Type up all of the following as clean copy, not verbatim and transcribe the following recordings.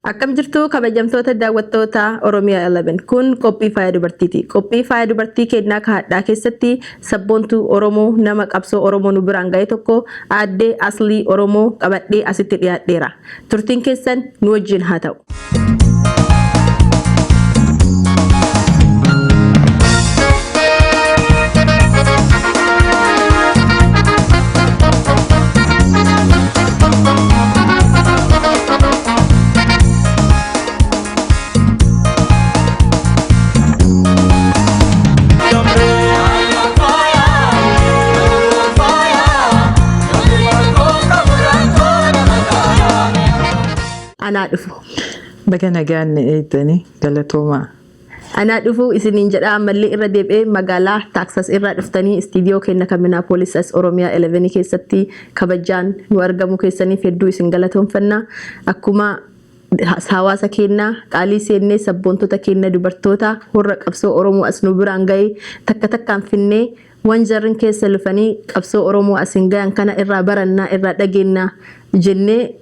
Akkam jirtu kabajamtoota daawwattoota Oromiyaa 11 kun qophii faaya dubartiiti. Qophii faaya dubartii kennaa kaadhaa keessatti sabboontuu Oromoo nama qabsoo Oromoo nu biraan ga'e tokko aaddee Aslii Oromoo qabadhee asitti dhiyaadheera. Turtiin keessan nu wajjin haa ta'u. Anaa dhufu. Baga nagaan eegdanii galatoomaa. Anaa dhufu isiniin jedha ammallee irra deebi'ee magaalaa Taaksas irraa dhuftanii istiidiyoo keenya kan Minneapolis Oromiyaa 11 keessatti kabajaan nu argamu keessaniif hedduu isin galatoomfanna. Akkuma hawaasa keenya qaalii seennee sabboontota keenya dubartoota horra qabsoo Oromoo as nu biraan ga'e takka takkaan finnee waan jarrin keessa lufanii qabsoo Oromoo asin gayan kana irraa barannaa irraa dhageenyaa jennee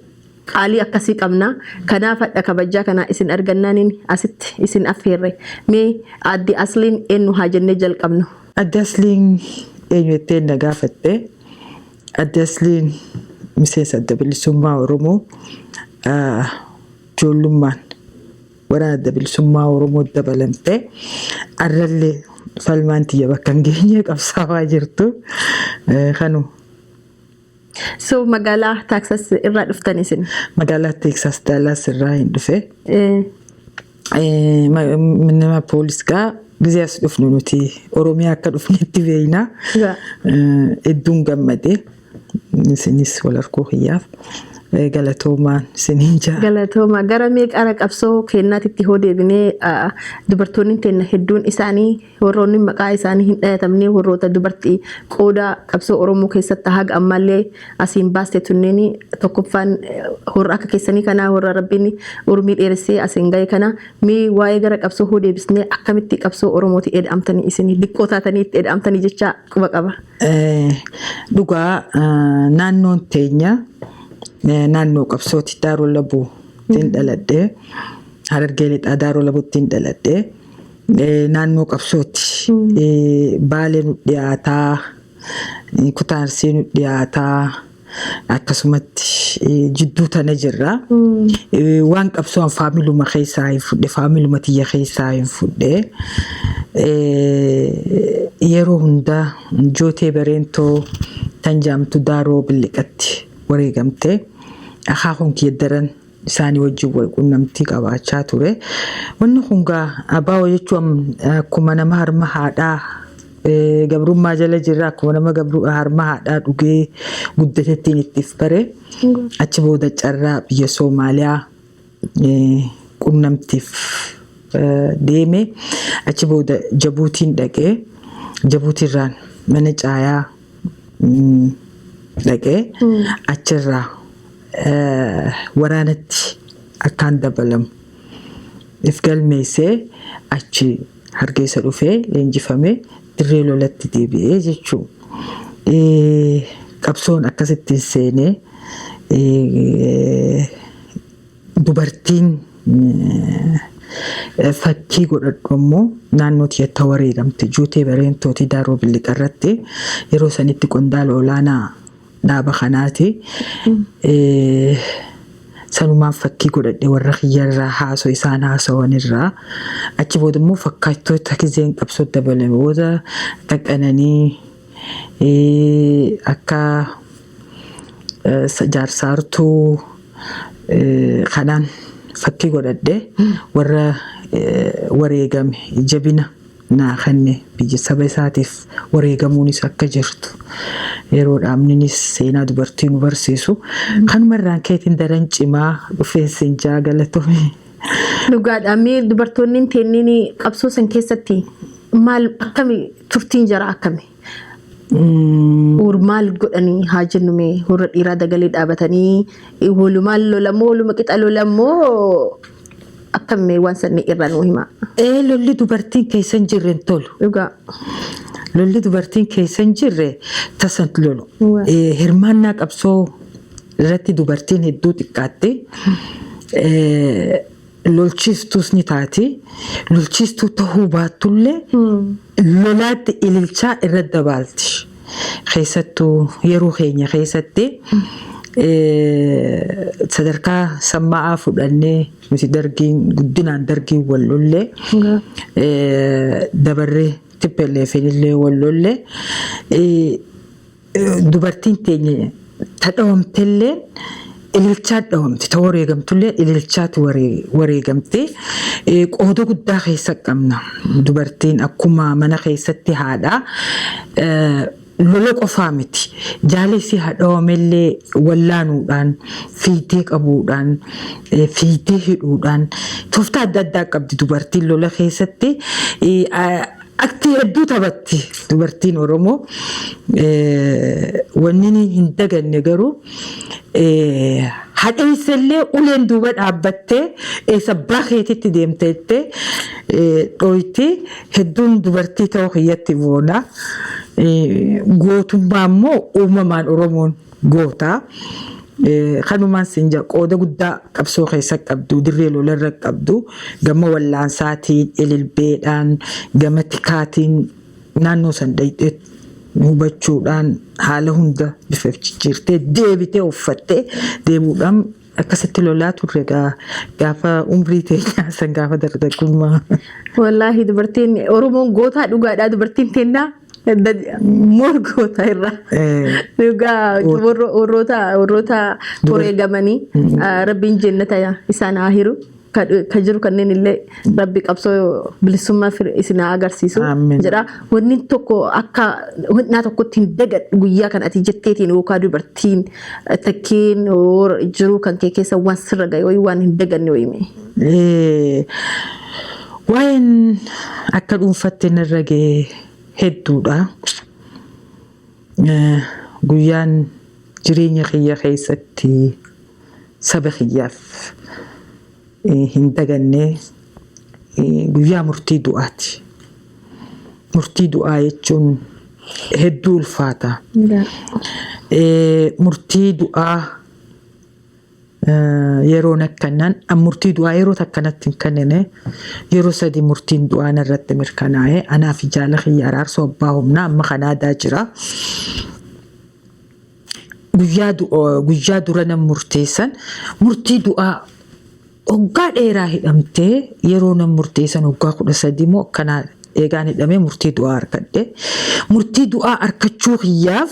qaalii akkasii qabna. Kanaaf hadha kabajaa kana isin argannaaniin asitti isin affeerre. Mee aadde Asliin eenyu haa jennee jalqabnu? Aadde Asliin eenyu jettee na gaafatte? Aadde Asliin miseensa adda bilisummaa Oromoo ijoollummaan waraana adda bilisummaa Oromoo dabalamtee arrallee falmaan tiyya bakka hin geenye qabsaawaa jirtu kanu. So magaalaa Taaksas irraa dhuftan isin? Magaalaa Texas Dallas irraa hin dhufe. Minneapolis gaa ጊዜ አስደፍኑ ኑቲ ኦሮሚያ አከዱፍኒቲ በይና እዱን ገመዴ ንስኒስ ወለርኮ ህያፍ galatoomaan sininja galatooma gara meeqara qabsoo kennaatitti hoo deebinee dubartoonni teenya hedduun isaanii warroonni maqaa isaanii hin dhayatamne warroota dubartii qooda qabsoo Oromoo keessatti haga ammallee asiin baaste tunneeni tokkoffaan horra akka keessanii kana warra rabbiin urmii dheeressee asiin ga'e kana mee waa'ee gara qabsoo hoo deebisnee akkamitti qabsoo Oromooti ed'amtanii isinii diqqoo taatanii itti ed'amtanii jecha quba qaba. Dhugaa naannoon teenya naannoo qabsooti Daaroo Labuu ittiin dhaladhee Harargee Lixaa Daaroo Labuu ittiin dhaladhee naannoo qabsooti Baalee nu dhiyaataa Kutaan Arsii nu dhiyaataa akkasumatti jidduu tana jirra waan qabsoon faamiluma keessaa hin fudhe faamiluma tiyya keessaa hin fudhe yeroo hunda jootee bareentoo tan jaamtu Daaroo Biliqatti wareegamte akaakuun kiyaddaran isaanii wajjin wal qunnamtii qabaachaa ture. Wanni kungaa abaa'oo jechuun akkuma nama harma haadhaa gabrummaa jala jirra akkuma nama harma haadhaa dhugee guddatettiin ittiif bare achi booda carraa biyya Soomaaliyaa qunnamtiif deeme achi booda Jabuutiin dhaqee Jabuutiirraan mana caayaa dhaqee achirraa waraanatti akkaan dabalamu if galmeessee achi Hargeysa dhufee leenjifamee dirree lolatti deebi'ee jechuun qabsoon akkasittiin seenee dubartiin fakkii godhadhu immoo naannoo tiyatti wareegamte jootee bareentooti Daaroo Biliqarratti yeroo sanitti qondaala olaanaa dhaaba kanaati sanumaan fakkii godhadhe warra kiyyarraa haasoo isaan haasawanirraa achi booda immoo fakkaattoota gizeen qabsoo dabalame booda dhaqananii akka jaarsaartuu kanaan fakkii godhadhe warra wareegame jabina naa kanne biyya saba isaatiif wareegamuunis akka jirtu yeroo dhaabninis seenaa dubartii nu barsiisu kanumarraan keetiin daran cimaa dhufeensin jaa galatoomi. Dhugaadhaamii dubartoonni teenniin qabsoo san keessatti maal akkami turtiin jara akkami? Maal godhanii haa jennume horra dhiiraa dagalee dhaabatanii walumaan lolamoo waluma qixa lolamoo akkamii waan sanni irra nuu hima? Lolli dubartiin keessan jirren tolu. Dhugaa. Lolli dubartiin keessan jirre tasan lolu. Hirmaannaa qabsoo irratti dubartiin hedduu xiqqaatte lolchiistus ni taati lolchiistuu ta'uu baattullee lolaatti ililchaa irra dabaalti keessattuu yeroo keenya keessatti sadarkaa sammaa'aa fudhannee nuti dargiin guddinaan dargiin wallollee dabarree tippelleefillee wallollee dubartiin teenya tadhawamtellee ililchaa dhawamte ta wareegamtullee ililchaatu wareegamte qooda guddaa keessa qabna dubartiin akkuma mana keessatti haadha lola qofaa miti jaalessi haadhawamellee wallaanuudhaan fiitee qabuudhaan fiitee hidhuudhaan tooftaa adda addaa qabdi dubartiin lola keessatti aktii hedduu taphatti dubartiin Oromoo wanni hin daganne garuu hadheessallee uleen duuba dhaabbattee sabbaa keetitti deemteettee dhooyti hedduun dubartii ta'uu kiyyatti boona gootummaa immoo uumamaan Oromoon gootaa kanumaan sinja qooda guddaa qabsoo keessa qabdu dirree lolarra qabdu gama wallaansaatiin ililbeedhaan gama tikaatiin naannoo san dhayxee hubachuudhaan haala hunda bifa jijjiirtee deebitee uffattee deebuudhaan akkasitti lolaa turre gaafa umrii teenyaa san gaafa dargaggummaa. Wallaahi dubartiin Oromoon gootaa dhugaadhaa dubartiin teennaa morgoota irra dhugaa warroota wareegamanii rabbiin jannata isaan haa hiru ka jiru kanneen illee rabbi qabsoo bilisummaa isin agarsiisu jedha wanni tokko akka wanna tokkotti hin dagadhu guyyaa kan ati jetteetiin yookaan dubartiin takkiin jiru kan kee keessa waan sirra gahe waan hin daganne wayime. Waa'een akka dhuunfatte narra gahee hedduudha. Guyyaan jireenya kiyya keessatti saba kiyyaaf hin daganne guyyaa murtii du'aati. Murtii du'aa jechuun hedduu ulfaata. Murtii du'aa yeroo nakkannan murtii du'aa yeroo takkanatti hin kennine yeroo sadi murtiin du'aa irratti mirkanaa'e anaaf jaala kiyya araarsoo abbaa humnaa amma kanaadaa jira. Guyyaa dura nam murteessan murtii du'aa hoggaa dheeraa hidhamtee yeroo nam murteessan hoggaa 13 moo akkanaa eegaan hidhamee murtii du'aa argadhe. Murtii du'aa arkachuu kiyyaaf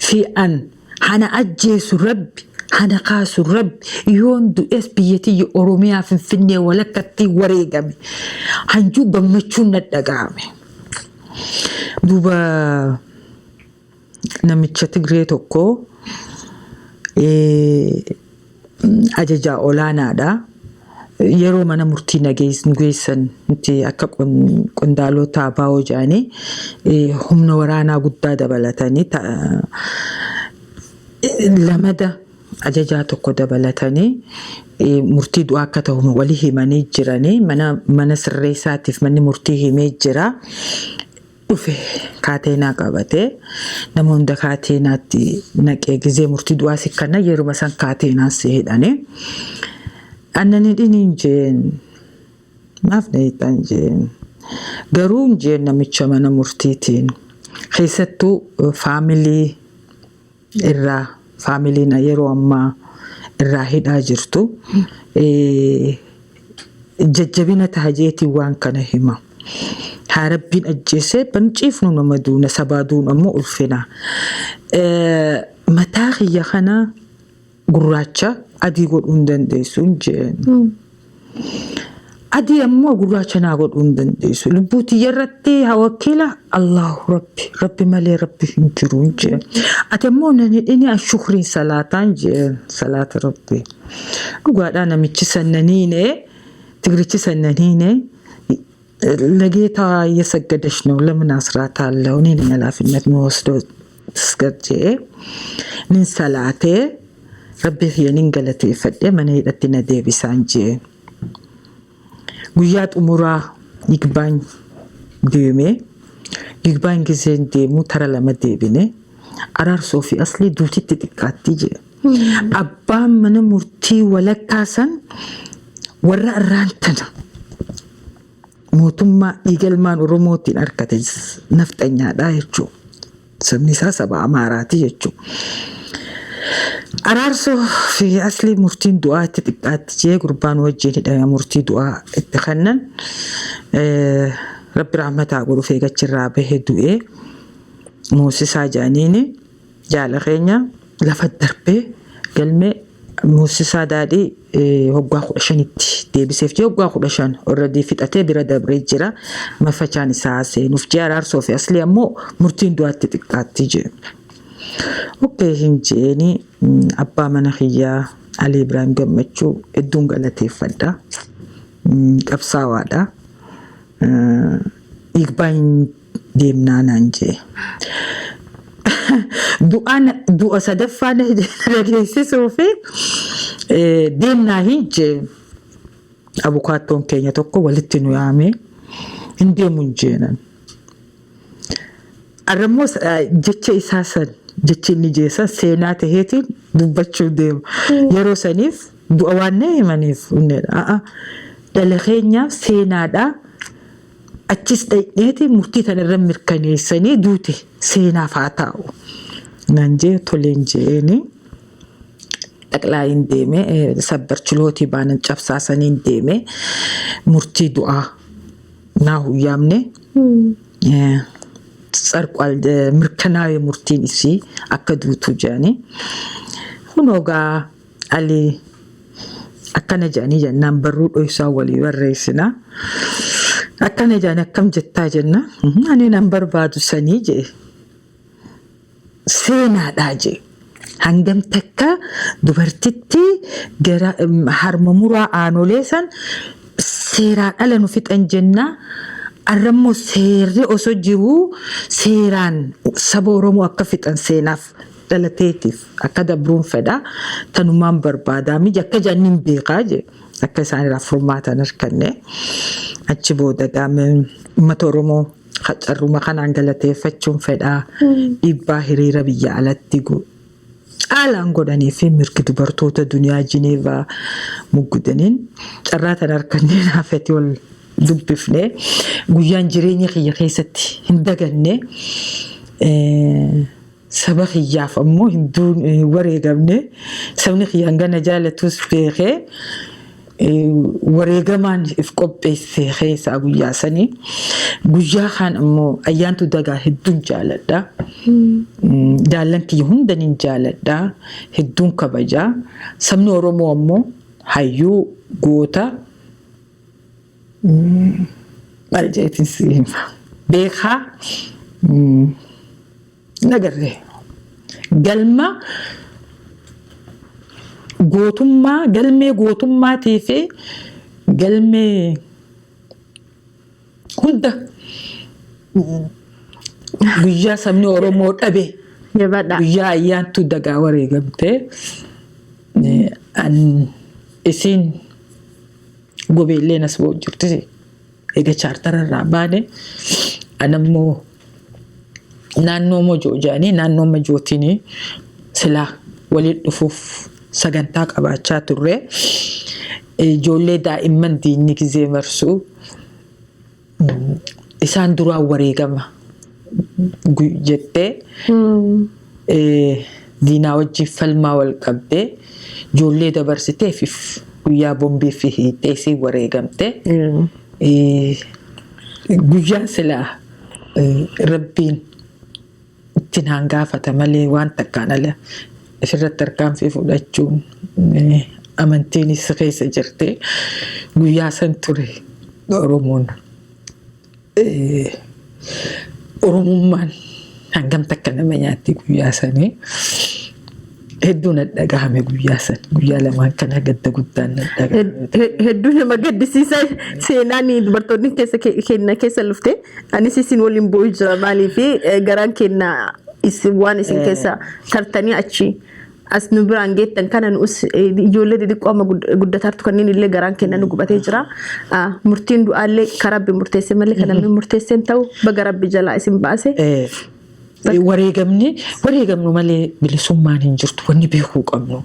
fi'an hana ajjeesu rabbi hana kaasu rabbi yoon du'es biyyattii Oromiyaa Finfinnee walakkatti wareegame hanjuu gammachuun na dhaga'ame. Duuba namicha Tigree tokko ajajaa olaanaadha. Yeroo mana murtii nageessan nuti akka qondaalota baa'oo jedhanii humna waraanaa guddaa dabalatanii lamada ajajaa tokko dabalatanii murtii du'aa akka ta'u walii himanii jiranii mana sirreessaatiif manni murtii himee jira. Dhufe kaateenaa qabatee nama hunda kaateenaatti naqee gizee murtii du'aa sikkana yeruma san kaateenaan si hidhanii. Annani dhiniin jeen maaf na hiixan jeen garuu jeen namicha mana murtiitiin keessattuu faamiliin yeroo ammaa irraa hidhaa jirtu jajjabina tahajeetiin waan kana hima. Haa rabbiin ajjeesee banciifnu nama duuna sabaaduun ammoo ulfina. Mataa kiyya kana gurraacha adii godhuu hin dandeessuun jeen. Adii ammoo gurraacha naa godhuu hin dandeessu. Lubbuu tiyya irratti hawakkila Allahu rabbi malee rabbi hin jiruun jeen. Ati ammoo nani dhini ashukriin salaataan jeen salaata rabbi. Dhugaadhaa namichi sannaniine Tigrichi sannaniine ለጌታ እየሰገደች ነው ለምን አስራታለሁ እኔ ነኝ ኃላፊነት የምወስደው ተስገጄ ምን ሰላቴ ረቢ የኔን ገለቴ ፈደ መነ ሄደት ነዴቢሳንጂ ጉያ ጥሙራ ይግባኝ ዲሜ ይግባኝ ጊዜ እንደሙ ተራ ለመዴቢኔ አራር ሶፊ አስሊ ዱቲ ጥቃትጂ አባ ምን ሙርቲ murtii walakkaasan warra irraantana mootummaa dhiigalmaan Oromootiin harkate nafxanyaadha jechuudha. Sabni isaa saba Amaaraati jechuudha. Araarsoo fi Aslii murtiin du'aa itti xiqqaatti jee gurbaan wajjin hidhame murtii du'aa itti kennan Rabbi rahmataa godhuuf eegachirraa bahee du'ee Moosisaa jaaniini jaala keenya lafa darbee galmee Moosisaa daadhii waggaa 15tti deebiseef jee waggaa 15 already fixatee bira dabree jira mafachaan isaa seenuuf jee Araarsoo fi Aslii ammoo murtiin du'aa itti xiqqaatti jee. Okay, hinjeeni abbaa mana kiyyaa Ali Ibrahim Gammachuu hedduun galateeffadha. Qabsaawaadha. Dhiibbaan deemnaa naan jee. Du'a sadaffaa dhageessisuu fi deemnaa hin jee. Abukaattoon keenya tokko walitti nu yaamee hin deemu hin jeenan. Arrammoo jecha isaa san jechi inni jeessa seenaa taheetiin dubbachuu deema. Yeroo saniif du'a waan himaniif dhala keenyaaf seenaadha. Achis dhaqneetiin murtii tanarra mirkaneessanii duute seenaaf haa taa'u. Naan jee toleen jeeni dhaqlaayin deeme sabbarchilootii baanan cabsaasaniin deeme murtii du'aa naa huyyaamne. Sarqal mirkanaa'ee murtiin isii akka duutu jaani hunoogaa Ali akkana jaanii jennaan barruu dhoysaa walii barreessina akkana jaanii akkam jettaa jenna ani nan barbaadu sanii jee seenaadhaa jee hangam takka dubartitti gara harma muraa aanolee san seeraan ala nu fixan jennaa. Arrammoo seerri osoo jiru seeraan saba Oromoo akka fixan seenaaf dhalateetiif akka dabruun fedha tanumaan barbaadaa miji akka jaannin beekaa jee akka isaanirraa furmaatan harkanne achi booda gaame uummata Oromoo qacarruma kanaan galateeffachuun fedhaa dhiibbaa hiriira biyya alatti caalaan godhanii fi mirgi dubartoota duniyaa Jineevaa muggudaniin carraa tan harkannee naafati wal dubbifne guyyaan jireenya kiyya keessatti hin daganne saba kiyyaaf ammoo hinduun wareegamne sabni kiyyaan gana jaalatus beekee wareegamaan if qopheesse keessaa guyyaa sanii guyyaa kaan ammoo ayyaantu dagaa hedduun jaaladha. Jaallan kiyya hundaniin jaaladha hedduun kabajaa sabni Oromoo ammoo hayyuu goota Marjeetiin siima. Beekaa nagarree galma gootummaa galmee gootummaatii fi galmee hunda guyyaa sabni Oromoo dhabe guyyaa ayyaantu dagaa wareegamtee isiin gobeelleen as ba'u jirti eega chaartararraa baane anammoo naannoo mojoo jaanii naannoo majootiin silaa waliin dhufuuf sagantaa qabaachaa turre ijoollee daa'imman diinni gizee marsuu isaan duraan wareegama jettee diinaa wajjin falmaa wal qabdee ijoollee dabarsiteef guyyaa bombii fi hiiteesii wareegamte guyyaa silaa rabbiin ittiin hangaafata malee waan takkaan ala ifirratti harkaanfii fudhachuun amantiinis keessa jirte guyyaa san ture Oromoon Oromummaan hangam takka nama nyaatti guyyaa sanii hedduu nadhagahame guyyaa san guyyaa lamaan kana gadda guddaan nadhagahame hedduu nama gaddisiisa seenaan dubartoonni keenya keessa lufte anis isin waliin bu'uu jira maaliif garaan keenya waan isin keessa tartanii achi as nu biraan geettan kana nus ijoollee xixiqqoo amma guddataartu kanneen illee garaan keenya nu gubatee jira murtiin du'aallee karabbi murteesse malee kan namni murteesseen ta'u baga rabbi jalaa isin baase wareegamnu malee bilisummaan hin jirtu wanni beekuu qabnu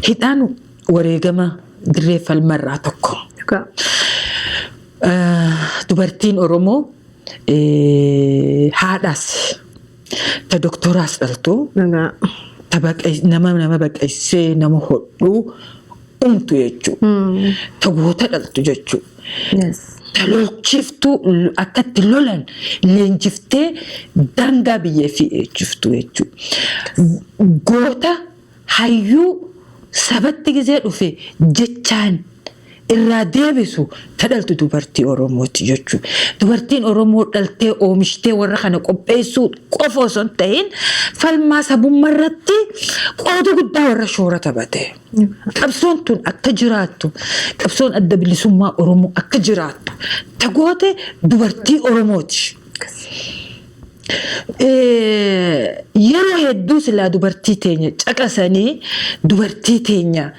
hidhaan wareegama dirree falmarraa tokko. Dhugaa. Dubartiin Oromoo haadhaas ta doktoraas dhaltu Dhugaa. nama baqaysee nama hodhuu umtu jechuudha. Ta goota dhaltu jechuudha. Yes. Ta lolchiftuu akkatti lolan leenjiftee daangaa biyyee fi eeggiftu jechuudha. Goota hayyuu sabatti gizee dhufe jechaan irraa deebisu ta dhaltu dubartii Oromooti jechuudha. Dubartiin Oromoo dhaltee oomishtee warra kana qopheessuu qofa osoo hin ta'in falmaa sabummaa irratti qooda guddaa warra shoora taphate. Qabsoon tun akka jiraattu, qabsoon adda bilisummaa Oromoo akka jiraattu ta goote dubartii Oromooti. Yeroo hedduu silaa dubartii teenya caqasanii dubartii teenya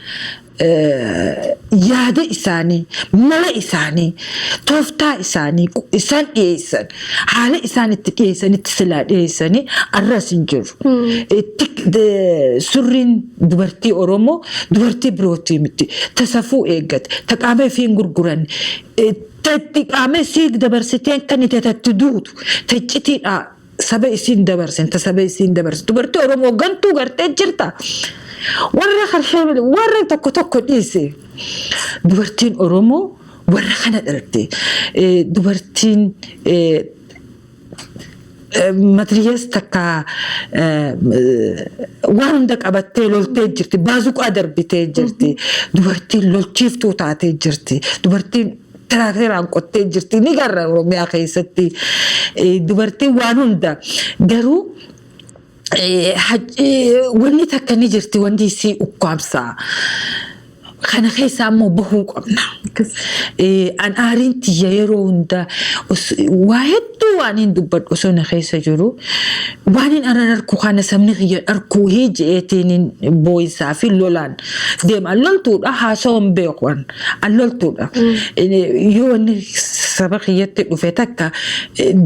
yaada isaanii, mala isaanii, tooftaa isaanii isaan dhiyeessan, haala isaan itti dhiyeessanitti silaa dhiyeessanii arras hin jiru. Surriin dubartii Oromoo dubartii birootii miti. Ta safuu eeggate, ta qaama ifii hin gurguranne, ta qaama isii dabarsiteen kan itti duutu, ta iccitiidhaa saba isiin dabarsen, ta saba isiin dabarsen. Dubartii Oromoo gantuu gartee jirta. warra tokko dhiise. Dubartiin Oromoo warra kana dhalte. Dubartiin matriyees takka waan hunda qabattee loltee jirti. Baazuqaa darbitee jirti. Dubartiin lolchiiftuu taatee jirti. Dubartiin tiraakteraan qottee jirti. Ni garra Oromiyaa keessatti. Dubartiin waan hunda garuu wanni takka ni jirti wanti isii ukkaamsaa. Kana keessaa ammoo bahuu qabna. An aariin tiyya yeroo hunda waa hedduu waan hin dubbadhu osoo na keessa jiru. Waan hin aran arku kana sabni kiyya arkuu hijeetiin booyisaa fi lolaan deema. An loltuudha haasawan beekuun. An loltuudha. Yoo inni saba kiyyatti dhufe takka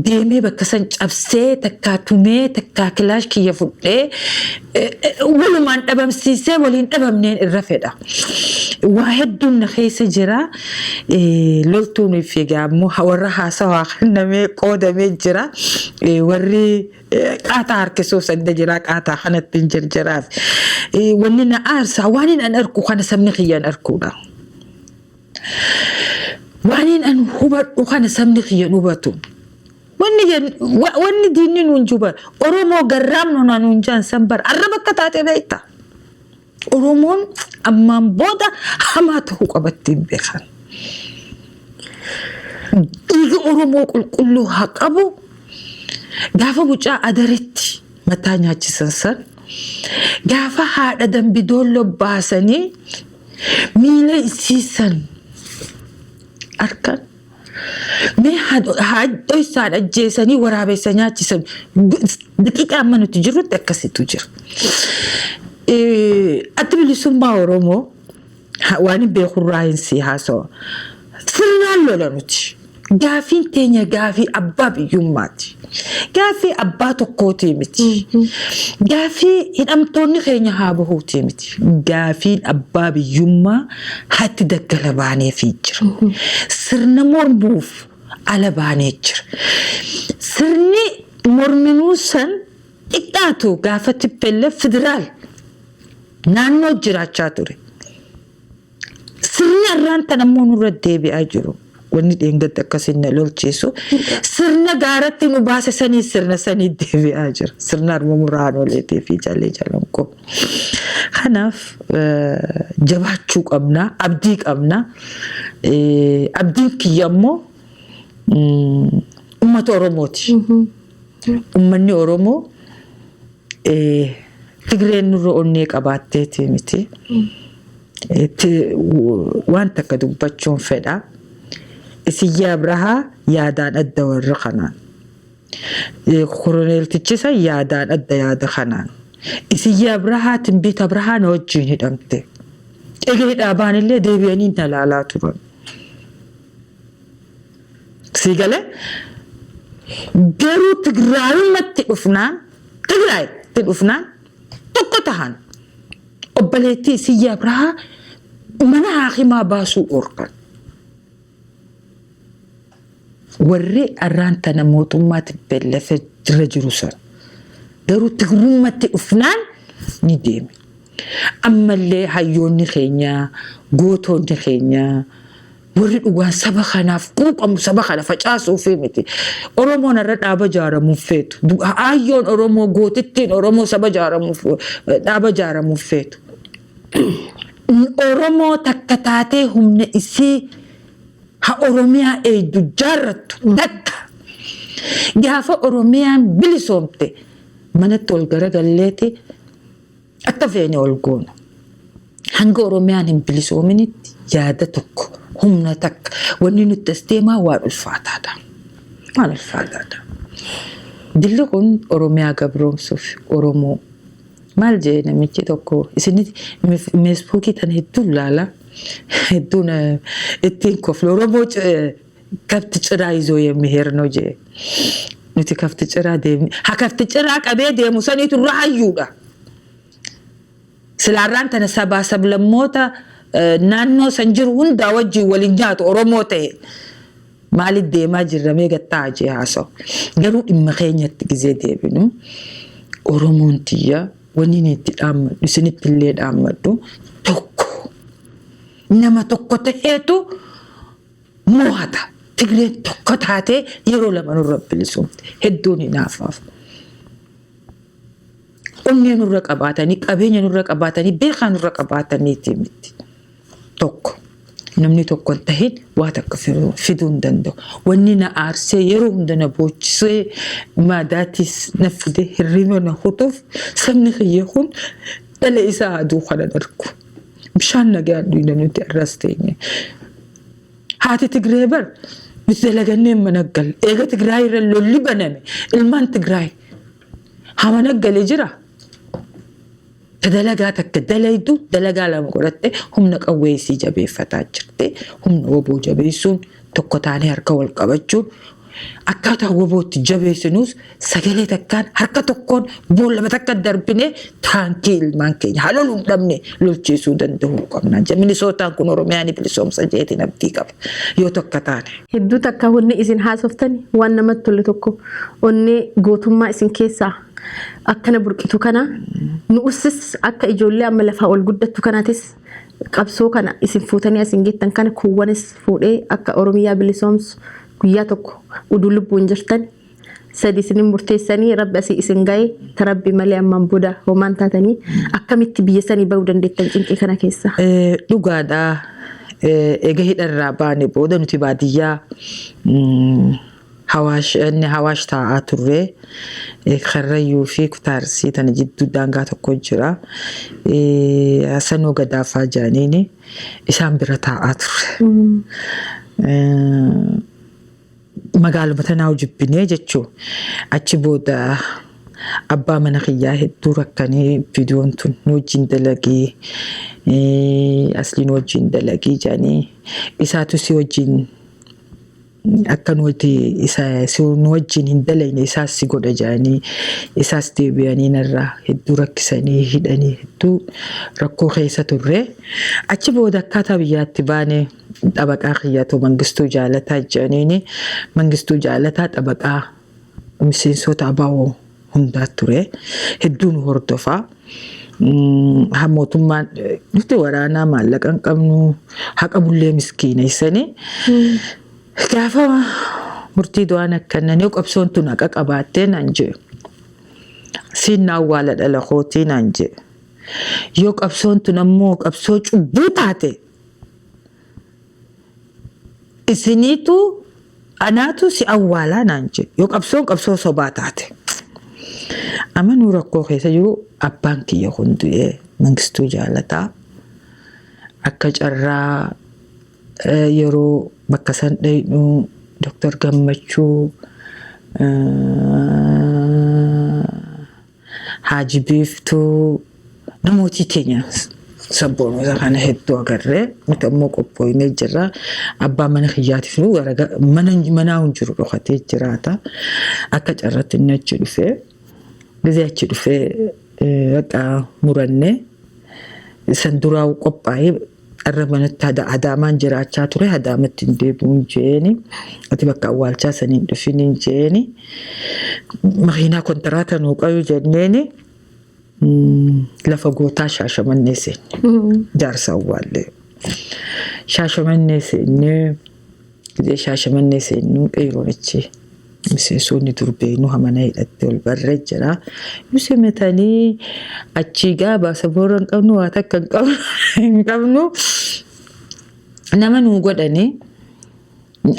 deemee bakka san cabsee takka tumee takka kilaash kiyya fudhee walumaan dhabamsiisee waliin dhabamneen irra fedha. Waa hedduun na keessa jira. Loltuun fiigaa ammoo warra haasawaa kennamee qoodamee jira. Warri qaataa harkisuuf sadda jira qaataa kanatti hin jirjiraaf. Wanni na aarsaa waan hin an arku kana sabni kiyyaan arkuudha. Waan hin an hubadhu kana sabni kiyyaan hubatu. Wanni diinni nuun juba Oromoo garraamnu na nuun jaan sanbar arraba akka taate beekta. Oromoon ammaan booda hamaa ta'uu qabattiin beekan. Dhiiga Oromoo qulqulluu haa qabu. Gaafa mucaa adaritti mataa nyaachisan san. Gaafa haadha dambidoolloo baasanii miila isiisan arkan. Mee haadha isaan ajjeesanii waraabessa nyaachisan daqiiqaa amma nuti jirrutti akkasitu jira. Adda bilisummaa Oromoo waan hin beekurraa hin sii haasawa. Sirnaan lola nuti. Gaafiin teenya gaafii abbaa biyyummaati. Gaafii abbaa tokkootii miti. Gaafii hidhamtoonni keenya haa bahuutii miti. Gaafiin abbaa biyyummaa hatti daggala baaneefii jira. Sirna mormuuf ala baanee jira. Sirni morminuu san xiqqaatu gaafa tippellee federaal naannoo jiraachaa ture. Sirni irraan tan ammoo nurra deebi'aa jiru. Wanni dheengadda akkasiin na lolchiisu. Sirna gaaratti nu baase sanii sirna sanii deebi'aa jira. Sirna harma muraanoleetii fi jaalee jaalanqoo. Kanaaf jabaachuu qabna. Abdii qabna. Abdiin kiyya ammoo uummata Oromooti. Uummanni Oromoo Tigreen nurra onnee qabaatteeti miti. Waan takka dubbachuun fedha. Isiyyaa Abrahaa yaadaan adda warra kanaan. Koroneeltichisa yaadaan adda yaada kanaan. Isiyyaa Abrahaa Timbiita Abrahaa na wajjin hidhamte. Egeree dhaabaan illee deebi'anii na laalaa turan. Siigalee garuu Tigraayumatti dhufnaan tokko tahan. Obboleettii Isiyyaa Abrahaa mana haakimaa baasuu orkan. Warri arraantana mootummaatti beellafee jira jiru sana. Garuu Tigrummaatti dhufnaan ni deeme. Ammallee hayyoonni keenya, gootoonni keenya, warri dhugaan saba kanaaf quuqamu saba kana facaasuuf miti. Oromoon irra dhaaba ijaaramuuf feetu. Hayyoon Oromoo gootittiin Oromoo saba ijaaramuuf dhaaba ijaaramuuf feetu. Oromoo takka taatee humna isii ha Oromiyaa eeydu jaarrattu takka. Gaafa Oromiyaan bilisoomte manatti ol garagalleeti akka feene ol goona. Hanga Oromiyaan hin bilisoominitti yaada tokko humna takka wanni nuti as deemaa waan ulfaataadha. Waan ulfaataadha. Dilli kun Oromiyaa gabroomsuuf Oromoo maal jee namichi tokko isinit meesbuukii tan hedduu laala hedduun ittiin kofle Oromoo kafti ciraa izoo የሚሄድ ነው jee nuti kafti ciraa deemni ha kafti ciraa qabee deemu saniitu irra hayyuudha. Silaarraan tana sabaa sablammoota naannoo san jiru hundaa wajjin waliin nyaatu Oromoo ta'e maaliif deemaa jirramee gattaa jee haasa'u. Garuu dhimma keenyatti gizee deebinu Oromoon tiyya wanni itti dhaammadhu isinitti illee dhaammadhu tokko nama tokko ta'eetu mo'ata. Tigreen tokko taatee yeroo lama nurra bilisumte hedduun hinaafaaf. Onnee nurra qabaatanii qabeenya nurra qabaatanii beekaa nurra qabaataniiti miti. Tokko namni tokko hin tahin waa takka fiduu hin danda'u. Wanni na aarsee yeroo hunda na boochisee maadaatis na fide hirriba na hutuuf sabni kiyya kun dhala isaa aduu kana dargu. Bishaan nagaa addunyaa nuti irras teenye. Haati Tigree bar nuti dalagannee managgal. Eega Tigraay irra lolli baname ilmaan Tigraay haa managgalee jira. Dalagaa takka dalaydu dalagaa lama godhatte humna qawweesii jabeeffataa jirte. Humna woboo jabeessuun tokko taanee harka wal qabachuun akkaataa wobootti jabeessinuus sagalee takkaan harka tokkoon boollama takka darbinee taankii ilmaan keenya haloluu hin dhabne lolchiisuu danda'uu qabna. Minisootaan kun Oromiyaan bilisoomsa jeetiin abdii qaba yoo tokko taane. Hedduu takka wanni isin haasoftani waan namatti tole tokko onnee gootummaa isin keessaa akkana burqitu kana nuusis akka ijoollee amma lafaa ol guddattu kanaatis qabsoo kana isin fuutanii asin geettan kana kuwwanis fuudhee akka Oromiyaa bilisoomsu guyyaa tokko uduu lubbuun jirtan sadi isinin murteessanii rabbi asii isin ga'ee tarabbi malee ammaan booda homaan taatanii akkamitti biyya sanii bahuu dandeettan cinqii kana keessa. Dhugaadhaa eega hidharraa baane booda nuti baadiyyaa hawaash taa'aa turre Karrayyuu fi Kutaarsii tana jidduu daangaa tokko jira. Sanoo Gadaafaa jaaniini isaan bira taa'aa turre. Magaaluma tanaa jibbinee jechuun achi booda abbaa mana kiyyaa hedduu rakkanii viidiyoon tun nu wajjin dalagii asliin wajjin dalagii jaanii isaatu si wajjin akka nuti nu wajjin hin dalayne isaas si godha jaanii isaas deebi'anii narraa hedduu rakkisanii hidhanii hedduu rakkoo keessa turre. Achi booda akkaataa biyyaatti baane xabaqaa kiyyaatu Mangistuu Jaalataa jaaniini Mangistuu Jaalataa xabaqaa miseensota abaa'oo hundaa ture hedduun hordofaa. Mootummaan nuti waraanaa maallaqa hin qabnu haqa bullee miskiina isanii. Gaafa murtii du'aan akkanaan yoo qabsoon tun haqa qabaattee naan jedhu. Siin awwaala dhala kootii naan jedhu. Yoo qabsoon tun ammoo qabsoo cubbuu taate isiniitu anaatu si awwaalaa naan jedhu. Yoo qabsoon qabsoo sobaa taate. Amma nu rakkoo keessa jiru abbaan kiyya kun du'ee Mangistuu Jaalataa akka carraa yeroo bakka san dhaynu Dr. Gammachuu Haaji Biiftuu namooti keenya sabboonota kana hedduu agarree nuti ammoo qophooynee jirra. Abbaa mana kiyyaatiif manaa hin jiru dhokatee jiraata. Akka carratti inni achi dhufee gizee achi dhufee akka murannee san duraa qophaa'ee arrabanatti adaamaan jiraachaa ture adaamatti hin deebi'uun jeeni ati bakka awwaalchaa saniin dhufiniin jeeni makiinaa kontiraata nuu qabu jenneeni lafa gootaa Shaashamannee seenne jaarsa awwaallee Shaashamannee seenne gidee Shaashamannee seennu qeeroonichi miseensonni durbeenuu hamana hidhatte ol barree jira yuse metanii achii baasa boora hin qabnu waa takka hin qabnu nama nuu godhanii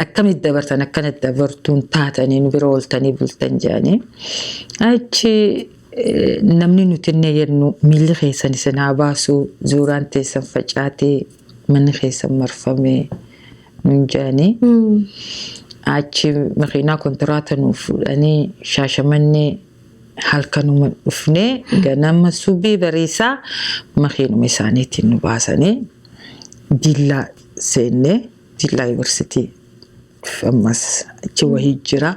akkamitti dabartan akkanatti dabartuun taatanii nu bira ooltanii bultan jedhanii achi namni nuti inni jennu miilli keessan isin haa baasu zuuraan teessan facaatee manni keessan marfamee nun jedhanii achi makiinaa kontiraata nuuf fuudhanii Shaashamannee halkanuma dhufnee ganama subii bariisaa makiinuma isaaniitiin nu baasanii Dillaa seennee Dillaa Yuunivarsiitii ammas achi wahii jira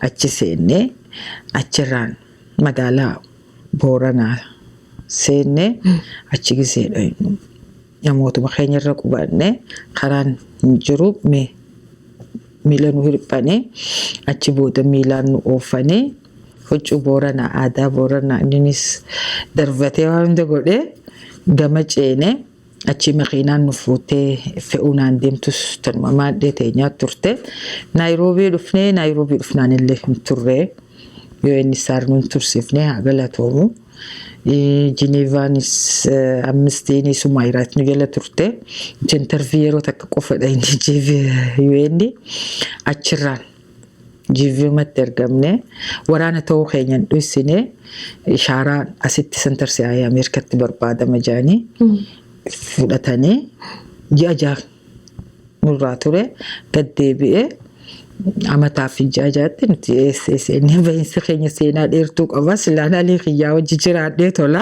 achi seennee achirraan magaalaa Booranaa seennee achi giseedha namootuma keenyarra qubanne karaan hin jiru miila nu hirphanii achi booda miilaan nu oofanii huccuu Booranaa aadaa Booranaa innis darbatee waan hunda godhee gama ceenee achi makiinaan nu fuutee fe'uunaan deemtus tanuma maadhee teenyaa turte Naayiroobii dhufnaan illee hin turree yoo inni saarnuun tursiifnee haa galatoomu Jineevaanis ammistiin Sumaayiraat nu jala turte intervii yeroo takka qofadha inni jiivi achirraan jiivumatti ergamne waraana ta'uu keenyan dhuysine ishaaraan asitti sentarsi ayyaa Ameerikatti barbaadama jedhanii fudhatanii ji'a ja'a nurraa ture gad deebi'ee amataa fi jaajaatti nuti seenee bahinsa keenya seenaa dheertuu qaba silaan alii xiyyaa wajji jiraadhee tola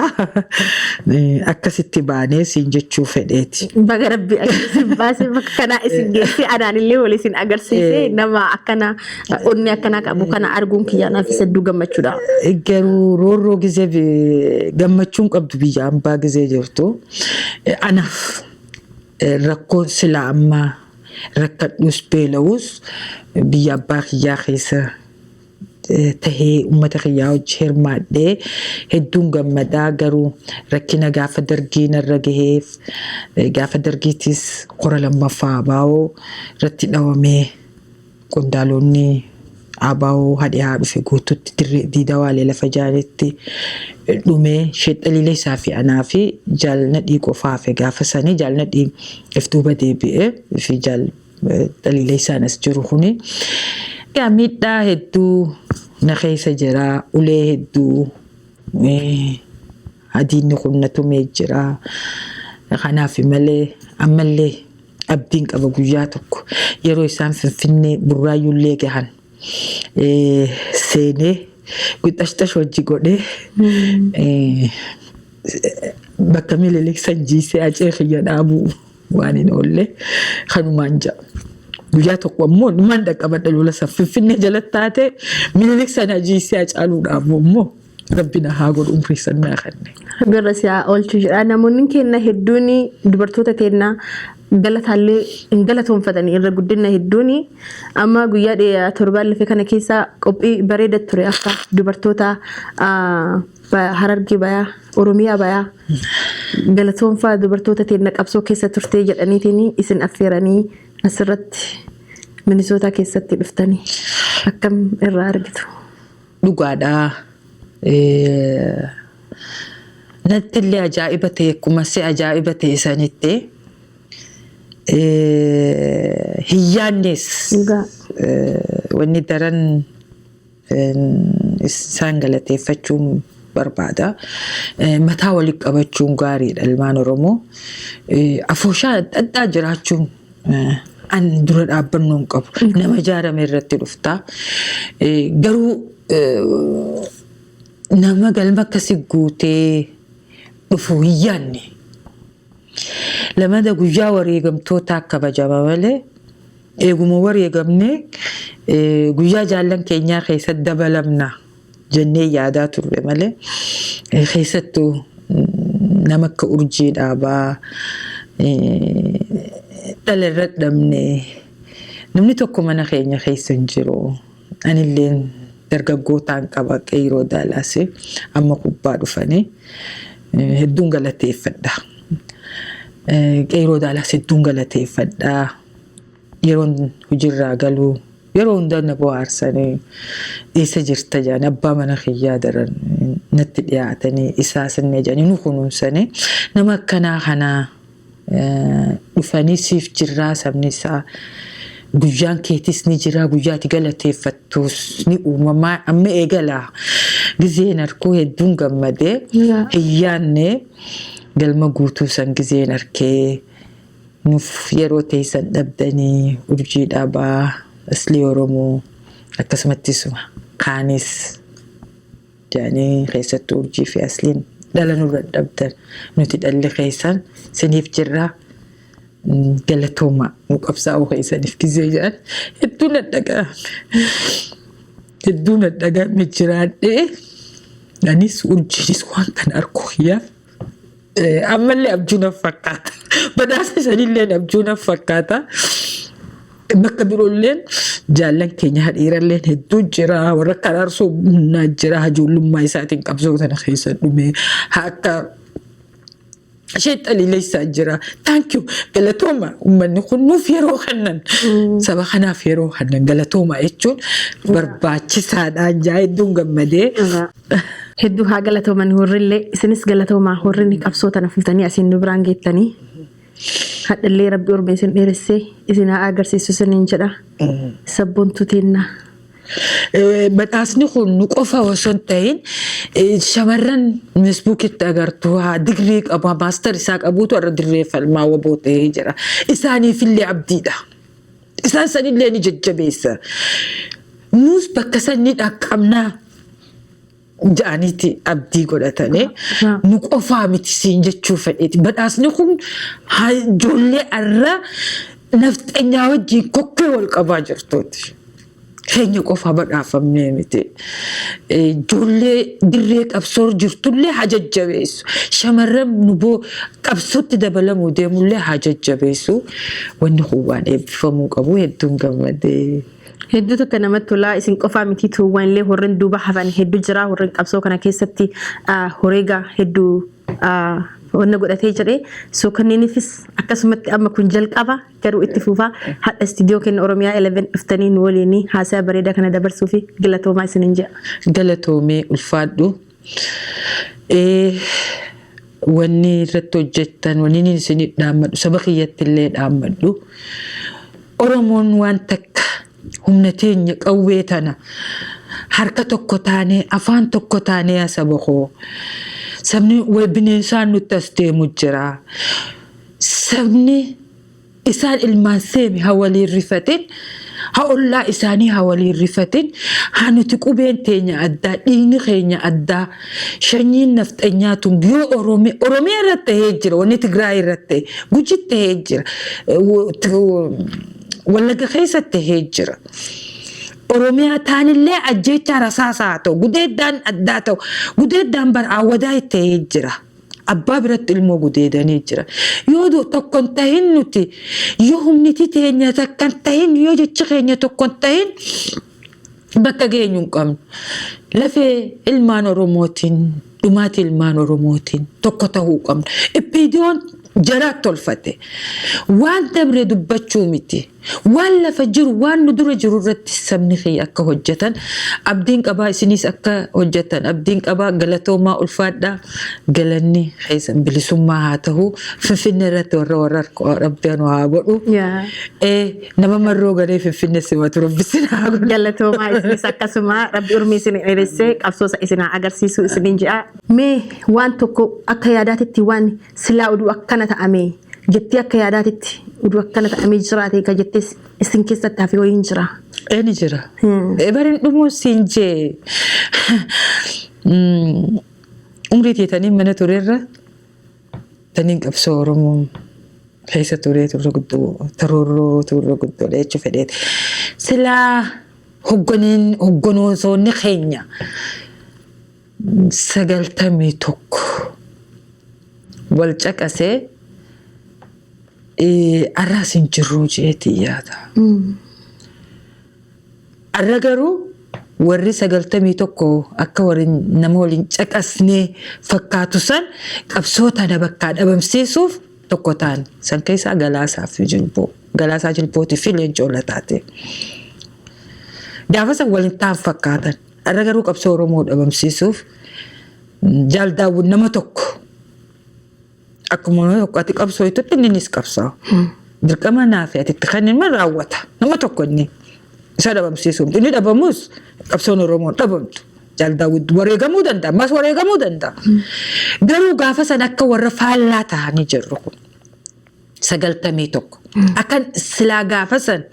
akkasitti baanee siin jechuu fedheeti. Baga rabbi akkasitti baasee bakka kanaa isin geessee anaan illee wal isin agarsiisee nama akkana onni akkana qabu kana arguun kiyyaanaaf hedduu gammachuudha. Garuu roorroo gizee gammachuun qabdu biyya hambaa gizee jirtu anaaf rakkoon silaa ammaa rakkadhus beela'us biyya abbaa kiyyaa keessa tahee uummata kiyyaa hojii hirmaadhee hedduun gammadaa garuu rakkina gaafa dargii narra gaheef gaafa dargiitis qora lammaffaa abaa'oo irratti dhawamee qondaalonni abaa'oo hadhiyaa dhufe guututti diidawaalee lafa jaaletti dhumee sheexxaliilee isaa fi anaa fi jaalnadhii qofaa hafe gaafa sanii jaalnadhii iftuuba deebi'ee fi jaalnadhiilee isaanis jiru kuni miidhaa hedduu na keessa jira ulee hedduu adiinni kun na tumee jira kanaaf malee ammallee abdiin qaba guyyaa tokko yeroo isaan Finfinnee Burraayyuullee gahan seenee guxaxtash hojii godhee bakka mililiksan jiisee acee kiyya dhaabuu waan hin oolle kanumaan ja'a. Guyyaa tokko ammoo numaan dhaqqabadha lola Finfinnee jalatti taate mililiksan jiisee acaaluu dhaabuu ammoo Rabbina haa godhu umrii sannaa kanne. Garra siyaa oolchuu jira namoonni keenya hedduun dubartoota keenya galataallee hin galatoonfatanii irra guddina hedduun amma guyyaa torbaan lafee kana keessa qophii bareeda ture akka dubartoota Harargee bayaa Oromiyaa bayaa galatoonfaa dubartoota keenya qabsoo keessa turtee jedhaniitiin isin affeeranii asirratti Minisoota keessatti dhuftanii akkam irraa argitu. Dhugaadhaa. Natti illee ajaa'iba ta'e akkuma si ajaa'iba ta'e sanitti hin yaadnes wanni daran isaan galateeffachuun barbaada. Mataa walitti qabachuun gaariidha ilmaan Oromoo. Afooshaa adda addaa jiraachuun an dura dhaabbannoo hin qabu. Nama ijaarame irratti dhufta. Garuu nama galma akkasii guutee dhufuu hin yaadne. Lamada guyyaa wareegamtootaa kabajama malee eeguma wareegamne guyyaa jaallan keenyaa keessatti dabalamna jennee yaadaa turre malee keessattuu nama akka urjii dhaabaa dhalarra dhabne namni tokko mana keenya keessa hin jiru. Anilleen dargaggootaan qaba qeyroo daalaase amma kubbaa dhufanii hedduun galateeffadha. Qeyroo daalaase hedduun galateeffadha. Yeroon hojiirraa galuu yeroo hundaa na bohaarsanii isa jirta jedhanii abbaa mana kiyyaa daran natti dhiyaatanii isaa sannee jedhanii nu kunuunsanii nama akkanaa kanaa dhufanii siif jirraa sabni isaa guyyaan keetis ni jira guyyaati galateeffattus ni uumamaa amma eegalaa gizeen arkuu hedduun gammadee hiyyaanne galma guutuu san gizeen arkee nuuf yeroo teessan dhabdanii urjii dhabaa asli Oromoo akkasumattis kaanis jedhanii keessattuu urjii fi asliin dhala nurra dhabdan nuti dhalli keessan siniif jirraa galatooma nu qabsaa'uu keessaniif gizee jedhan hedduu na dhaga'ame jiraadhee anis urjiinis waan kan arku yaa ammallee abjuuna fakkaata badhaasa sanillee abjuuna fakkaata. Bakka biroolleen jaallan keenya hadhiiralleen hedduu jira warra karaarsoo humnaa jira hajoollummaa isaatiin qabsoo sana keessa dhume akka sheexalileessaa jira. Thank you galatooma uummanni kun nuuf yeroo kannan saba kanaaf yeroo kannan galatooma jechuun barbaachisaadhaan jaa hedduun gammadee. Hedduu haa galatooman horrillee isinis galatoomaa horrinni qabsoo tana fuutanii asiin nu biraan geettanii. Hadhallee rabbi ormeessin dheeressee isinaa agarsiisu siniin jedha. Sabboontu teenna. Badhaasni kun nu qofa osoo hin ta'in shamarran feesbuukitti agartu digrii qaba maastar isaa qabuutu irra dirree falmaa waboo ta'ee jira. Isaaniifillee abdiidha. Isaan sanillee ni jajjabeessa. Nus bakka sanni dhaqqabnaa. Jaaniiti abdii godhatanii nu qofaa miti siin jechuu fedheeti. Badhaasni kun ijoollee irra nafxanyaa wajjin kokkee wal qabaa jirtooti. Keenya qofaa badhaafamnee miti. Ijoollee dirree qabsoo jirtullee haa jajjabeessu. Shamarran nuboo qabsootti dabalamuu deemullee haa jajjabeessu. Wanni kun waan eebbifamuu qabu hedduun gammadee. Hedduu tokko namatti tolaa isin qofaa miti tuuwwan illee horren duuba hafan hedduu jira horren qabsoo kana keessatti horeega hedduu wanna godhatee jedhee soo kanneeniifis akkasumatti amma kun jalqaba garuu itti fufaa hadha istiidiyoo kenna Oromiyaa 11 dhuftanii nu waliin haasaa bareedaa kana dabarsuu fi galatoomaa isiniin jedha. Galatoomee ulfaadhu. Wanni irratti hojjettan wanni isinii dhaammadhu saba kiyyatti illee dhaammadhu. Oromoon waan takka humna teenya qawwee tana harka tokko taanee afaan tokko taanee saba koo sabni bineensaan nutti as deemu jira sabni isaan ilmaan seemi haa waliin rifatin haa ollaa isaanii haa waliin rifatin haa nuti qubeen teenya addaa dhiigni keenya addaa shanyiin nafxanyaa tun yoo Oromiyaa irratti ta'ee jira wanni Tigraay irratti ta'e Gujitti ta'ee jira Wallagga keessatti ta'ee jira. Oromiyaa taanillee ajjeechaa rasaasaa ta'u gudeeddaan addaa ta'u gudeeddaan bar'aawwadaa ta'ee jira. Abbaa biratti ilmoo gudeedanii jira. Yoo tokko hin ta'in nuti yoo humniti teenya takka hin ta'in yoo jechi keenya tokko hin ta'in bakka geenyu hin qabnu. Lafee ilmaan Oromootiin dhumaati ilmaan Oromootiin tokko ta'uu qabna. Ippiidiyoon jaraatti tolfate waan dabre dubbachuu miti waan lafa jiru waan nu dura jiru irratti sabni kiyya akka hojjetan abdiin qabaa isinis akka hojjetan abdiin qabaa galatoomaa ulfaadhaa galanni keessan bilisummaa haa ta'u Finfinnee irratti warra rabbiin haa godhu nama marroo garee Finfinnee simatu rabbisin haa godhu galatoomaa isinis akkasuma rabbi urmii isin dheeressee qabsoosa isin agarsiisuu isiniin jedha mee waan tokko akka yaadaatitti waan silaa oduu akkana ta'ame jettee akka yaadaatitti oduu akkana ta'ame jiraate ka jettee isin keessatti hafe wayiin jira. Ni jira. Bariin dhumuu siin jee umrii teetanii mana tureerra taniin qabsoo Oromoo keessa turee turre guddoo taroorroo turre guddoo jechuu fedheeti. Silaa hogganoonni keenya 91 wal caqasee arraas hin jirru jeetii yaada. Arra garuu warri 91 akka warri nama waliin caqasnee fakkaatu san qabsoota na bakkaa dhabamsiisuuf tokko ta'an san keessaa galaasaa jilbootii fi leencoo lataate. Gaafa san waliin ta'an fakkaatan arra garuu qabsoo Oromoo dhabamsiisuuf Jaal Daawud nama tokko akkuma nama tokko ati qabsoo itutti innis qabsoo. Dirqama naaf ati itti kan inni raawwata nama tokko inni. Isa dhabamsiisuun inni dhabamus qabsoon Oromoo dhabamtu. Jaal Daawud wareegamuu danda'a mas wareegamuu danda'a. Garuu gaafa san akka warra faallaa ta'anii jirru kun 91 akka silaa gaafa san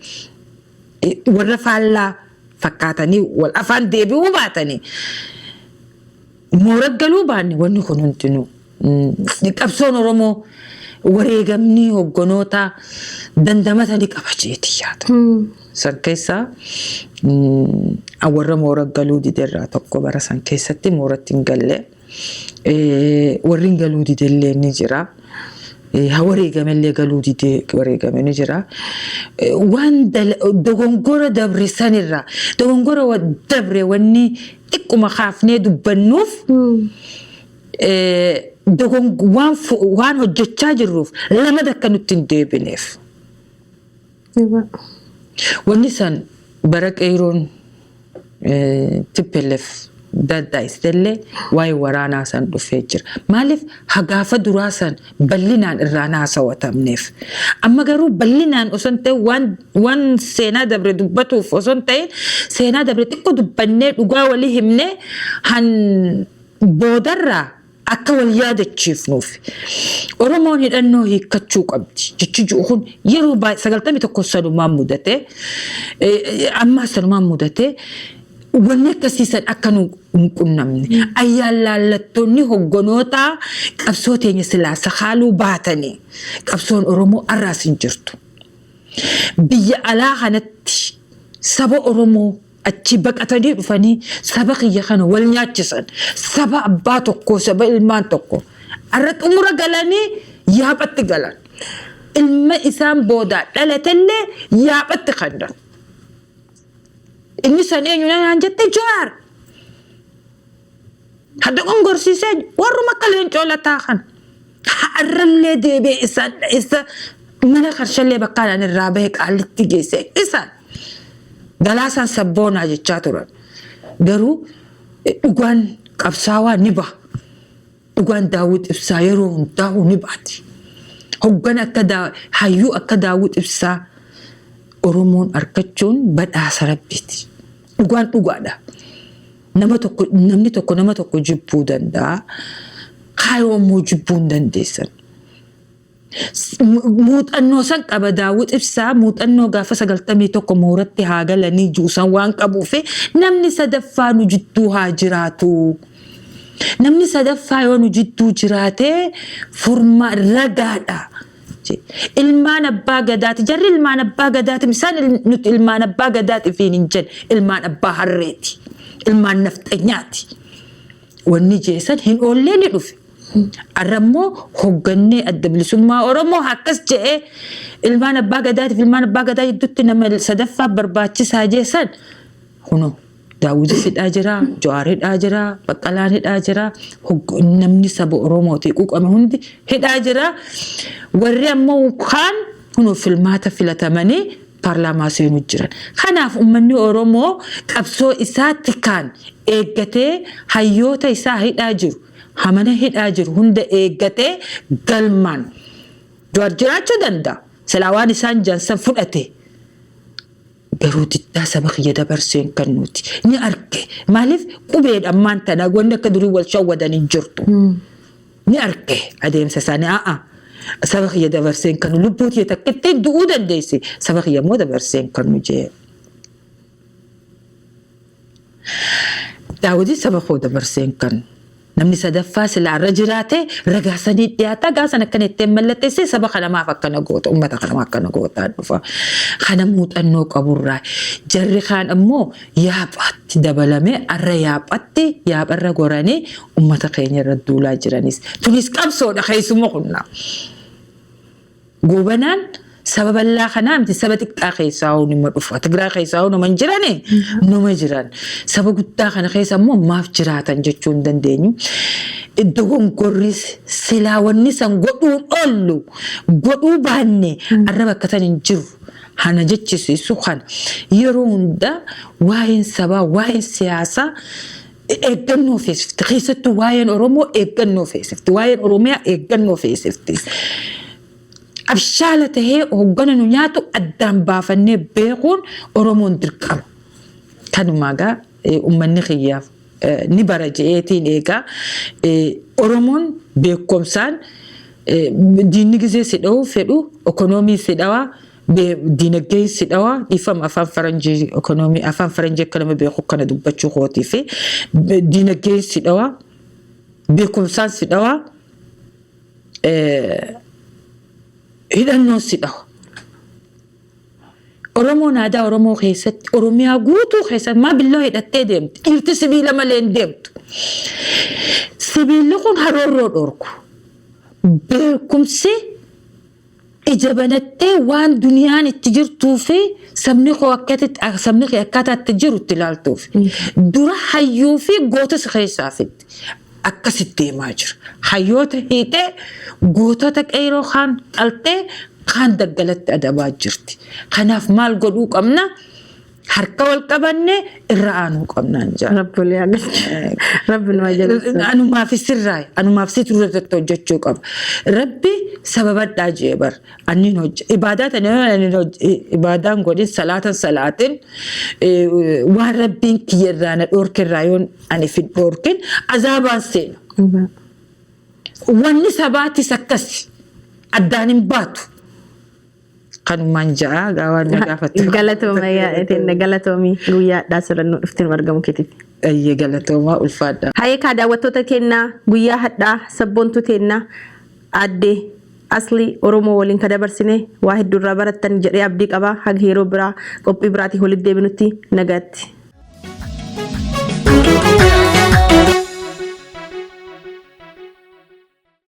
warra faallaa fakkaatanii wal afaan deebi'uu baatanii mooraggaluu baanne wanni kun hundinuu qabsoon Oromoo wareegamni hogganoota dandamatanii qaba jeetii yaada. San keessaa warra mooraggaluu diderraa tokko bara san keessatti mooratti hin galle warri hin galuu didellee ni jira. Wareegamellee galuu didee wareegame ni jira. Waan dogongora dabre sanirraa dogongora dabre wanni xiqquma kaafnee dubbannuuf waan hojjechaa jirruuf lama dakka nutti hin deebineef. Wanni san bara qeeroon TPLF daddaa'istellee waa'ee waraanaa san dhufee jira. Maaliif hagaafa duraa san bal'inaan irraan haasawatamneef. Amma garuu bal'inaan osoo hin ta'in waan seenaa dabre dubbatuuf osoo hin ta'in seenaa dabre xiqqoo dubbannee dhugaa walii himnee han boodarraa akka wal yaadachiifnuuf. Oromoon hidhannoo hiikkachuu qabdi. Jechi jiru kun yeroo baay'ee 91 sanumaan mudate amma sanumaan mudate wanni akkasiisan akka nu hin qunnamne. Ayyaan laallattoonni hogganoota qabsoo teenya silaasa haaluu baatanii qabsoon Oromoo arraas hin jirtu. Biyya alaa kanatti saba Oromoo achi baqatanii dhufanii saba kiyya kana wal nyaachisan saba abbaa tokko saba ilmaan tokko arra xumura galanii yaaphatti galan. Ilma isaan boodaa dhalatellee yaaphatti kandan. Inni san eenyuudhaan jette Jawaar. Hadda gongorsiisee warruma akka leencoo lataa kan. Har'allee deebi'ee isa mana qarshallee bakkaadhaan irraa bahee qaallitti geesse isaan. Galaasaan sabboonaa jechaa turan. Garuu dhugaan qabsaawaa ni baha. Dhugaan Daawud Ibsaa yeroo hundaa'u ni baati. Hoggan akka hayyuu akka Daawud Ibsaa Oromoon argachuun badhaasa Rabbiiti. Dhugaan dhugaadha. Namni tokko nama tokko jibbuu danda'a. Kaayoo immoo jibbuu hin dandeessan. Muuxannoo san qaba Daawud Ibsaa muuxannoo gaafa 91 mooratti haa galanii juusan waan qabuuf namni sadaffaa nu jidduu haa jiraatu. Namni sadaffaa yoo nu jidduu jiraate furma ragaadha. Ilmaan abbaa gadaati jarri ilmaan abbaa gadaati misaan nuti ilmaan abbaa gadaati fi hin jenna ilmaan abbaa harreeti ilmaan nafxanyaati. Wanni jeesan hin oollee ni dhufe. Arrammoo hoggannee adda bilisummaa Oromoo akkas jedhee ilmaan abbaa gadaati fi ilmaan abbaa gadaa gidduutti nama sadaffaa barbaachisaa jeesan kunoo Daawudis hidhaa jira, Jawaar hidhaa jira, Baqqalaan hidhaa jira, namni saba Oromootii quuqame hundi hidhaa jira. Warri ammoo kaan kunoo filmaata filatamanii paarlaamaa seenuu jiran. Kanaaf uummanni Oromoo qabsoo isaatti kaan eeggatee hayyoota isaa hidhaa jiru. Hamana hidhaa jiru hunda eeggatee galmaan Jawaar jiraachuu danda'a. Silaa waan isaan jansan fudhate. Garuu diddaa saba kiyya dabarseen kan nuti ni arge. Maaliif qubeedhaan maantana wanni akka durii wal shawwadan hin jirtu. Ni arge adeemsa isaanii saba kiyya dabarseen kan lubbuu kiyya takkitti du'uu dandeessi. Saba kiyya immoo dabarseen kan nu jee. Daawudii saba koo dabarseen kan namni sadaffaa silaarra jiraate ragaasanii dhiyaata gaasan akkana ittiin mallatteessee saba kanamaaf akkana goota uummata kanamaaf akkana gootaa dhufa. Kana muuxannoo qaburraa jarri kaan ammoo yaaphaatti dabalame arra yaaphaatti yaapharra goranii uummata keenya irra duulaa jiranis tunis qabsoodha keessuma kunna. gobanaan saba bal'aa kanaa miti saba xiqqaa keessaa hoo nima dhufa Tigraay keessaa hoo nama jirani nama jiran saba guddaa kana keessa immoo maaf jiraatan jechuu hin dandeenyu dogongorris silaa wanni san godhuun oollu godhuu baanne arraba akka tan hin jiru hana jechisiisu kana yeroo hunda waa'een sabaa waa'een siyaasaa eeggannoo feesifti keessattuu waa'een Oromoo eeggannoo feesifti waa'een Oromiyaa eeggannoo feesifti abshaala tahee hoggana nu nyaatu addaan baafannee beekuun Oromoon dirqama kanumaagaa ummanni kiyyaaf ni bara je'eetiin eegaa Oromoon beekumsaan diinni gisee si dha'uu fedhu ekonoomii si dhawaa dinagdee si dhawaa ifam afaan faranjii ekonoomii afaan faranjii akka nama beeku kana dubbachuu kootii fi dinagdee si dhawaa beekumsaan si dhawaa hidhannoon si dhawa Oromoon aadaa Oromoo keessatti Oromiyaa guutuu keessatti maa billoo hidhattee deemti dhiirti sibiila malee hin deemtu sibiilli kun haroorroo dhorku beekumsi ija banattee waan duniyaan itti jirtuu fi sabni koo akkaataa itti jiru itti ilaaltuuf dura hayyuu fi goota si keessaa fiddi akkasitti deemaa jira hayyoota hiitee gootota qeyroo kaan qaltee kaan daggalatti adabaa jirti kanaaf maal godhuu qabna harka wal qabanne irra aanuu qabnaan jira Rabbi nu ajaa'ibsiisa. anumaaf sirraa anumaaf si turre hojjechuu qaba Rabbi sababadhaa jee bar annin hojja ibaadaa tana ibaadaan godhin salaatin waan Rabbiin kiyyarraa na dhoorkerraa yoon ani fi dhoorkin azaabaan seena wanni sabaatis akkasi addaan hin baatu kanumaan ja'a gaawaan nagaafattu Galatooma yaa'eetiin galatoomii guyyaadhaa sirannoo dhuftiin argamu keetitti. ayyee galatoomaa ulfaadha Hayeekaa daawwattoota keenyaa guyyaa hadhaa sabboontuu keenyaa addee Aslii Oromoo waliin ka dabarsine waa hedduurraa barattan jedhee abdii qaba haga yeroo biraa qophii biraatii walitti deebinutti nagaatti.